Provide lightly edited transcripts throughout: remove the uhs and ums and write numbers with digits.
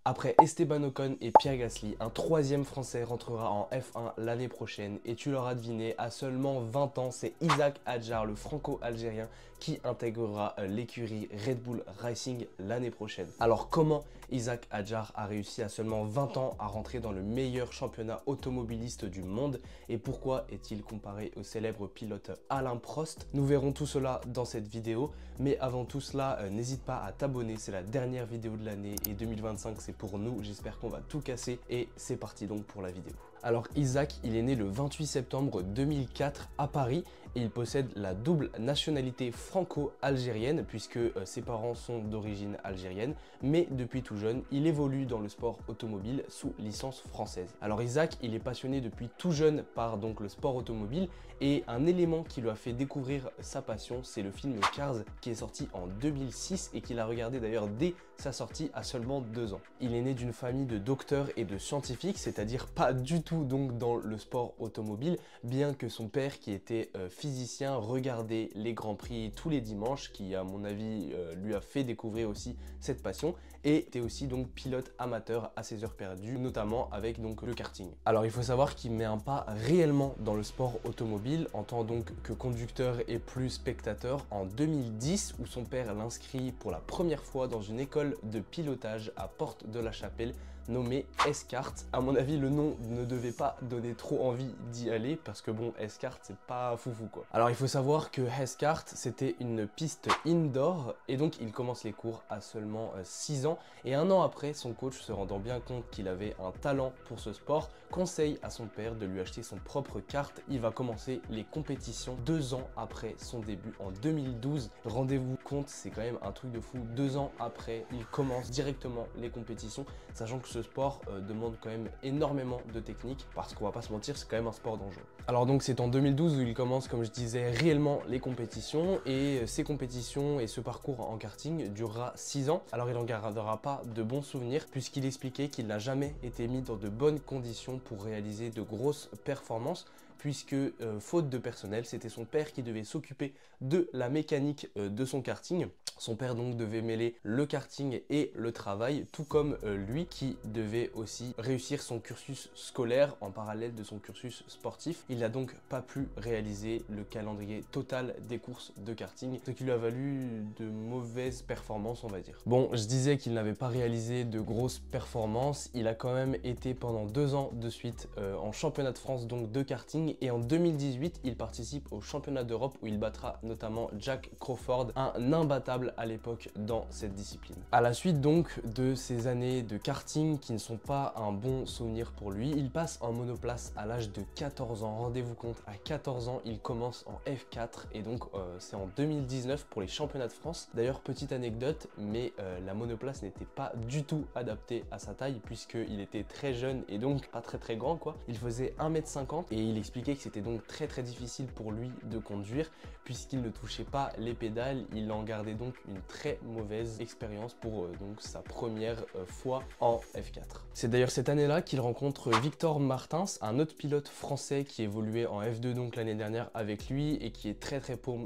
Après Esteban Ocon et Pierre Gasly, un troisième Français rentrera en F1 l'année prochaine et tu l'auras deviné, à seulement 20 ans, c'est Isaac Hadjar, le franco-algérien, qui intégrera l'écurie Red Bull Racing l'année prochaine. Alors comment Isaac Hadjar a réussi à seulement 20 ans à rentrer dans le meilleur championnat automobiliste du monde et pourquoi est-il comparé au célèbre pilote Alain Prost? Nous verrons tout cela dans cette vidéo, mais avant tout cela, n'hésite pas à t'abonner, c'est la dernière vidéo de l'année et 2025 c'est pour nous, j'espère qu'on va tout casser et c'est parti donc pour la vidéo. Alors Isaac, il est né le 28 septembre 2004 à Paris et il possède la double nationalité franco-algérienne puisque ses parents sont d'origine algérienne, mais depuis tout jeune, il évolue dans le sport automobile sous licence française. Alors Isaac, il est passionné depuis tout jeune par donc le sport automobile et un élément qui lui a fait découvrir sa passion, c'est le film Cars qui est sorti en 2006 et qu'il a regardé d'ailleurs dès sa sortie à seulement 2 ans. Il est né d'une famille de docteurs et de scientifiques, c'est-à-dire pas du tout donc dans le sport automobile, bien que son père qui était physicien regardait les grands prix tous les dimanches, qui à mon avis lui a fait découvrir aussi cette passion, et était aussi donc pilote amateur à ses heures perdues, notamment avec donc le karting. Alors il faut savoir qu'il met un pas réellement dans le sport automobile en tant donc que conducteur et plus spectateur en 2010 où son père l'inscrit pour la première fois dans une école de pilotage à Porte de la Chapelle nommé S-Kart. À mon avis, le nom ne devait pas donner trop envie d'y aller parce que bon, S-Kart, c'est pas foufou quoi. Alors il faut savoir que S-Kart, c'était une piste indoor et donc il commence les cours à seulement 6 ans et un an après, son coach se rendant bien compte qu'il avait un talent pour ce sport, conseille à son père de lui acheter son propre kart. Il va commencer les compétitions 2 ans après son début en 2012. Rendez-vous compte, c'est quand même un truc de fou. 2 ans après, il commence directement les compétitions, sachant que ce sport demande quand même énormément de technique parce qu'on va pas se mentir, c'est quand même un sport dangereux. Alors donc c'est en 2012 où il commence, comme je disais, réellement les compétitions et ces compétitions et ce parcours en karting durera 6 ans. Alors il n'en gardera pas de bons souvenirs puisqu'il expliquait qu'il n'a jamais été mis dans de bonnes conditions pour réaliser de grosses performances puisque faute de personnel, c'était son père qui devait s'occuper de la mécanique de son karting. Son père donc devait mêler le karting et le travail, tout comme lui qui devait aussi réussir son cursus scolaire en parallèle de son cursus sportif. Il n'a donc pas pu réaliser le calendrier total des courses de karting, ce qui lui a valu de mauvaises performances on va dire. Bon, je disais qu'il n'avait pas réalisé de grosses performances, il a quand même été pendant 2 ans de suite en championnat de France donc de karting et en 2018 il participe au championnat d'Europe où il battra notamment Jack Crawford, un imbattable à l'époque dans cette discipline. À la suite donc de ces années de karting qui ne sont pas un bon souvenir pour lui, il passe en monoplace à l'âge de 14 ans. Rendez-vous compte, à 14 ans, il commence en F4 et donc c'est en 2019 pour les championnats de France. D'ailleurs, petite anecdote, mais la monoplace n'était pas du tout adaptée à sa taille puisqu'il était très jeune et donc pas très grand quoi. Il faisait 1m50 et il expliquait que c'était donc très difficile pour lui de conduire puisqu'il ne touchait pas les pédales. Il en gardait donc une très mauvaise expérience pour donc sa première fois en F4. C'est d'ailleurs cette année-là qu'il rencontre Victor Martins, un autre pilote français qui évoluait en F2 donc l'année dernière avec lui et qui est très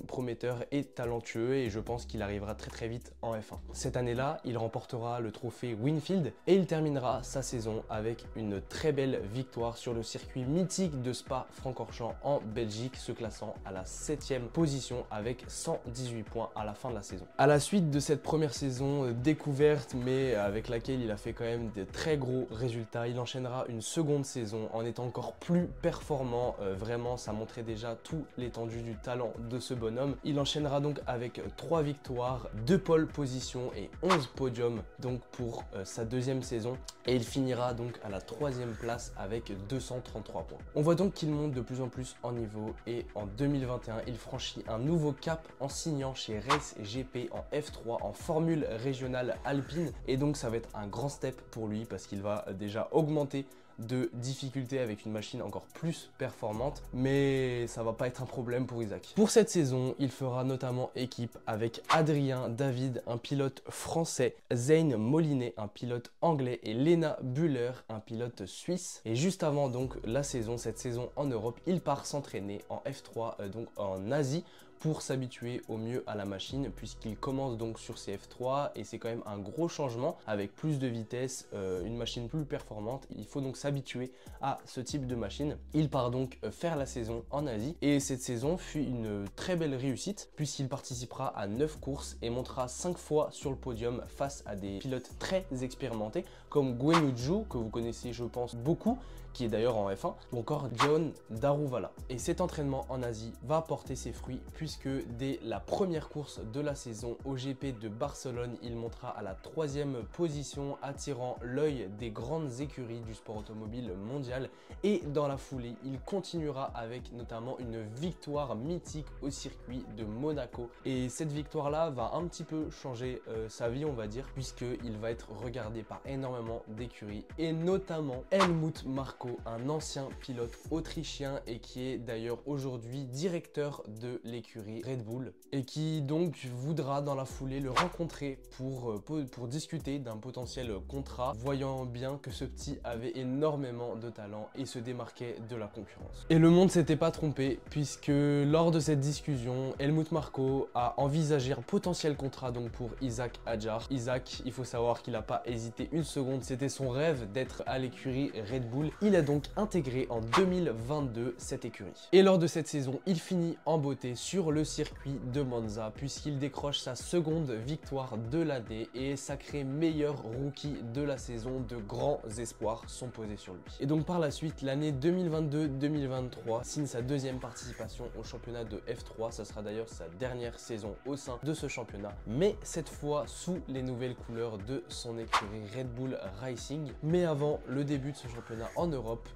prometteur et talentueux et je pense qu'il arrivera très vite en F1. Cette année-là, il remportera le trophée Winfield et il terminera sa saison avec une très belle victoire sur le circuit mythique de Spa-Francorchamps en Belgique, se classant à la 7e position avec 118 points à la fin de la saison. À la suite de cette première saison découverte mais avec laquelle il a fait quand même de très gros résultats, il enchaînera une seconde saison en étant encore plus performant. Vraiment, ça montrait déjà tout l'étendue du talent de ce bonhomme. Il enchaînera donc avec 3 victoires, 2 pole positions et 11 podiums donc pour sa deuxième saison et il finira donc à la 3e place avec 233 points. On voit donc qu'il monte de plus en plus en niveau et en 2021, il franchit un nouveau cap en signant chez Race GP en F3 en formule régionale alpine et donc ça va être un grand step pour lui parce qu'il va déjà augmenter de difficulté avec une machine encore plus performante, mais ça va pas être un problème pour Isaac. Pour cette saison, il fera notamment équipe avec Adrien David, un pilote français, Zane Molinet, un pilote anglais et Lena Bühler, un pilote suisse. Et juste avant donc la saison, cette saison en Europe, il part s'entraîner en F3 donc en Asie pour s'habituer au mieux à la machine, puisqu'il commence donc sur ces F3 et c'est quand même un gros changement avec plus de vitesse, une machine plus performante. Il faut donc s'habituer à ce type de machine. Il part donc faire la saison en Asie et cette saison fut une très belle réussite puisqu'il participera à 9 courses et montera 5 fois sur le podium face à des pilotes très expérimentés comme Guan Yu Zhou, que vous connaissez je pense beaucoup, qui est d'ailleurs en F1, ou encore John Daruvala. Et cet entraînement en Asie va porter ses fruits puisque dès la première course de la saison au GP de Barcelone, il montera à la 3e position, attirant l'œil des grandes écuries du sport automobile mondial. Et dans la foulée, il continuera avec notamment une victoire mythique au circuit de Monaco. Et cette victoire-là va un petit peu changer sa vie, on va dire, puisqu'il va être regardé par énormément d'écuries et notamment Helmut Marko, un ancien pilote autrichien et qui est d'ailleurs aujourd'hui directeur de l'écurie Red Bull et qui donc voudra dans la foulée le rencontrer pour discuter d'un potentiel contrat, voyant bien que ce petit avait énormément de talent et se démarquait de la concurrence. Et le monde s'était pas trompé puisque lors de cette discussion, Helmut Marko a envisagé un potentiel contrat donc pour Isack Hadjar. Isack, il faut savoir qu'il n'a pas hésité une seconde, c'était son rêve d'être à l'écurie Red Bull. Il a donc intégré en 2022 cette écurie. Et lors de cette saison, il finit en beauté sur le circuit de Monza puisqu'il décroche sa seconde victoire de l'année et est sacré meilleur rookie de la saison. De grands espoirs sont posés sur lui. Et donc par la suite, l'année 2022-2023 signe sa deuxième participation au championnat de F3. Ça sera d'ailleurs sa dernière saison au sein de ce championnat, mais cette fois sous les nouvelles couleurs de son écurie Red Bull Racing. Mais avant le début de ce championnat en Europe,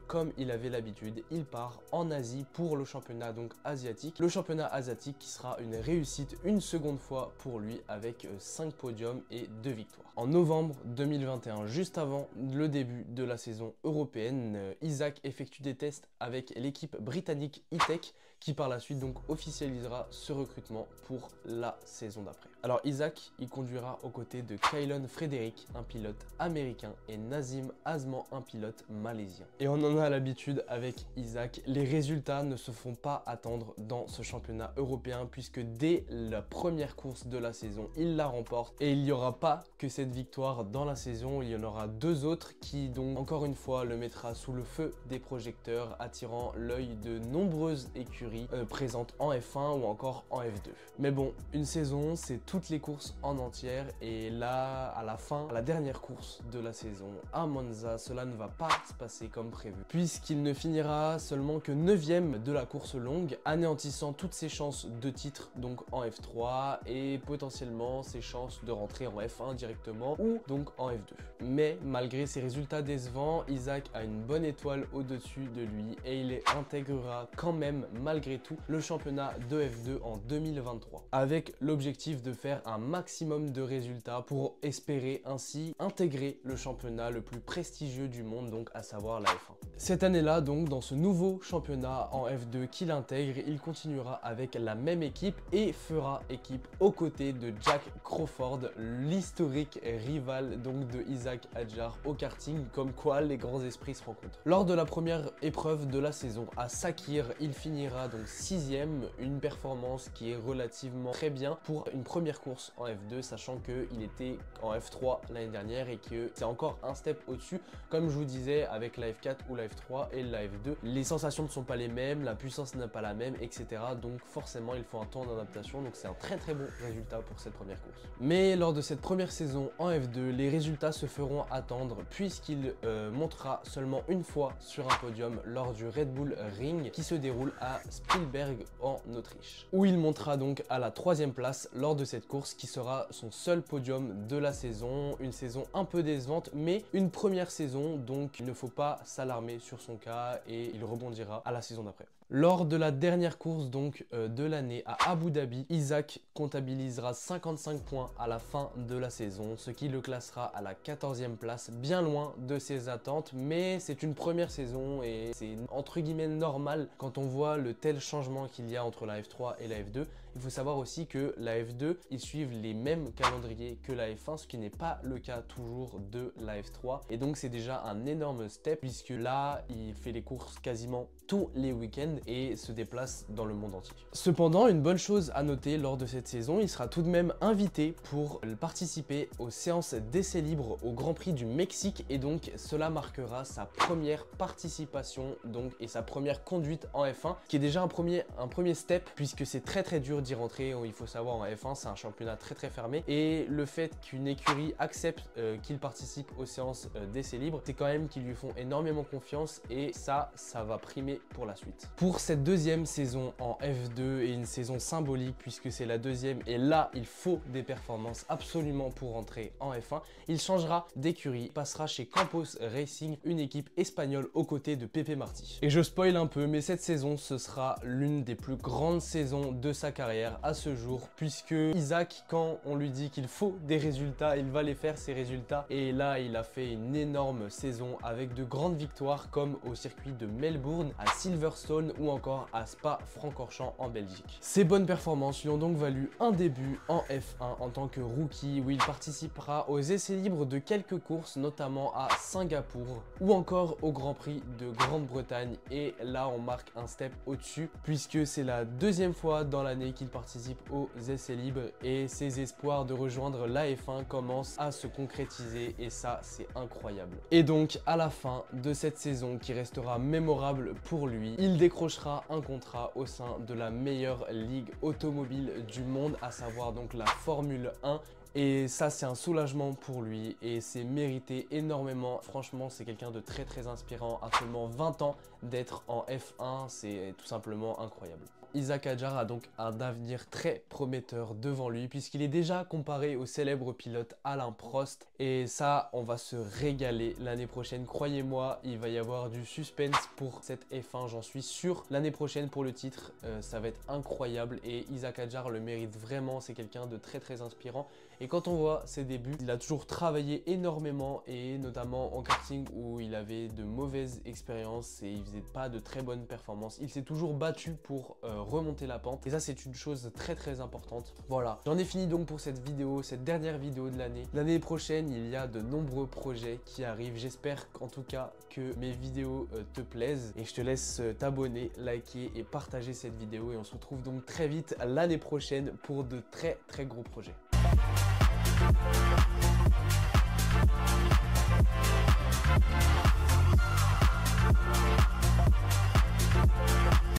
comme il avait l'habitude, il part en Asie pour le championnat donc asiatique. Le championnat asiatique qui sera une réussite une seconde fois pour lui avec 5 podiums et 2 victoires. En novembre 2021, juste avant le début de la saison européenne, Isack effectue des tests avec l'équipe britannique E-Tech qui par la suite donc officialisera ce recrutement pour la saison d'après. Alors Isack, il conduira aux côtés de Kylon Frederick, un pilote américain, et Nazim Azman, un pilote malaisien. Et on en a l'habitude avec Isack, les résultats ne se font pas attendre dans ce championnat européen puisque dès la première course de la saison, il la remporte. Et il n'y aura pas que cette victoire dans la saison, il y en aura 2 autres qui donc encore une fois le mettra sous le feu des projecteurs, attirant l'œil de nombreuses écuries présentes en F1 ou encore en F2. Mais bon, une saison, c'est toutes les courses en entière et là, à la fin, à la dernière course de la saison, à Monza, cela ne va pas se passer comme prévu, puisqu'il ne finira seulement que 9e de la course longue, anéantissant toutes ses chances de titre donc en F3 et potentiellement ses chances de rentrer en F1 directement ou donc en F2. Mais malgré ses résultats décevants, Isack a une bonne étoile au-dessus de lui et il intégrera quand même malgré tout le championnat de F2 en 2023 avec l'objectif de faire un maximum de résultats pour espérer ainsi intégrer le championnat le plus prestigieux du monde, donc à savoir la F1. Cette année-là, donc dans ce nouveau championnat en F2 qu'il intègre, il continuera avec la même équipe et fera équipe aux côtés de Jack Crawford, l'historique rival donc de Isack Hadjar au karting, comme quoi les grands esprits se rencontrent. Lors de la première épreuve de la saison à Sakhir, il finira donc 6e, une performance qui est relativement très bien pour une première course en F2, sachant qu'il était en F3 l'année dernière et que c'est encore un step au-dessus, comme je vous disais avec la F4 ou la F3 et la F2. Les sensations ne sont pas les mêmes, la puissance n'est pas la même, etc. Donc forcément il faut un temps d'adaptation, donc c'est un très bon résultat pour cette première course. Mais lors de cette première saison en F2, les résultats se feront attendre puisqu'il montera seulement une fois sur un podium lors du Red Bull Ring qui se déroule à Spielberg en Autriche, où il montera donc à la 3e place lors de cette course qui sera son seul podium de la saison. Une saison un peu décevante mais une première saison, donc il ne faut pas s'alarmer sur son cas et il rebondira à la saison d'après. Lors de la dernière course donc de l'année à Abu Dhabi, Isack comptabilisera 55 points à la fin de la saison, ce qui le classera à la 14e place, bien loin de ses attentes, mais c'est une première saison et c'est entre guillemets normal quand on voit le tel changement qu'il y a entre la F3 et la F2 Il faut savoir aussi que la F2, ils suivent les mêmes calendriers que la F1, ce qui n'est pas le cas toujours de la F3. Et donc c'est déjà un énorme step puisque là, il fait les courses quasiment tous les week-ends et se déplace dans le monde entier. Cependant, une bonne chose à noter lors de cette saison, il sera tout de même invité pour participer aux séances d'essais libres au Grand Prix du Mexique et donc cela marquera sa première participation donc et sa première conduite en F1, qui est déjà un premier step puisque c'est très dur d'y rentrer. Il faut savoir, en F1 c'est un championnat très fermé et le fait qu'une écurie accepte qu'il participe aux séances d'essais libres, c'est quand même qu'ils lui font énormément confiance et ça va primer pour la suite. Pour cette deuxième saison en F2 et une saison symbolique puisque c'est la deuxième et là il faut des performances absolument pour rentrer en F1, il changera d'écurie, passera chez Campos Racing, une équipe espagnole aux côtés de Pepe Martí. Et je spoil un peu, mais cette saison ce sera l'une des plus grandes saisons de sa carrière à ce jour puisque Isaac, quand on lui dit qu'il faut des résultats, il va les faire ces résultats et là il a fait une énorme saison avec de grandes victoires comme au circuit de Melbourne, à Silverstone ou encore à Spa-Francorchamps en Belgique. Ces bonnes performances lui ont donc valu un début en F1 en tant que rookie où il participera aux essais libres de quelques courses, notamment à Singapour ou encore au Grand Prix de Grande-Bretagne et là on marque un step au-dessus puisque c'est la deuxième fois dans l'année qu'il participe aux essais libres et ses espoirs de rejoindre la F1 commencent à se concrétiser et ça c'est incroyable. Et donc à la fin de cette saison qui restera mémorable pour lui, il décrochera un contrat au sein de la meilleure ligue automobile du monde, à savoir donc la Formule 1. Et ça c'est un soulagement pour lui et c'est mérité énormément. Franchement c'est quelqu'un de très inspirant à seulement 20 ans d'être en F1, c'est tout simplement incroyable. Isack Hadjar a donc un avenir très prometteur devant lui puisqu'il est déjà comparé au célèbre pilote Alain Prost et ça on va se régaler l'année prochaine, croyez-moi il va y avoir du suspense pour cette F1, j'en suis sûr. L'année prochaine pour le titre ça va être incroyable et Isack Hadjar le mérite vraiment, c'est quelqu'un de très inspirant et quand on voit ses débuts, il a toujours travaillé énormément et notamment en karting où il avait de mauvaises expériences et il faisait pas de très bonnes performances, il s'est toujours battu pour remonter la pente et ça c'est une chose très importante. Voilà, j'en ai fini donc pour cette vidéo, cette dernière vidéo de l'année. L'année prochaine il y a de nombreux projets qui arrivent, j'espère qu'en tout cas que mes vidéos te plaisent et je te laisse t'abonner, liker et partager cette vidéo et on se retrouve donc très vite l'année prochaine pour de très gros projets.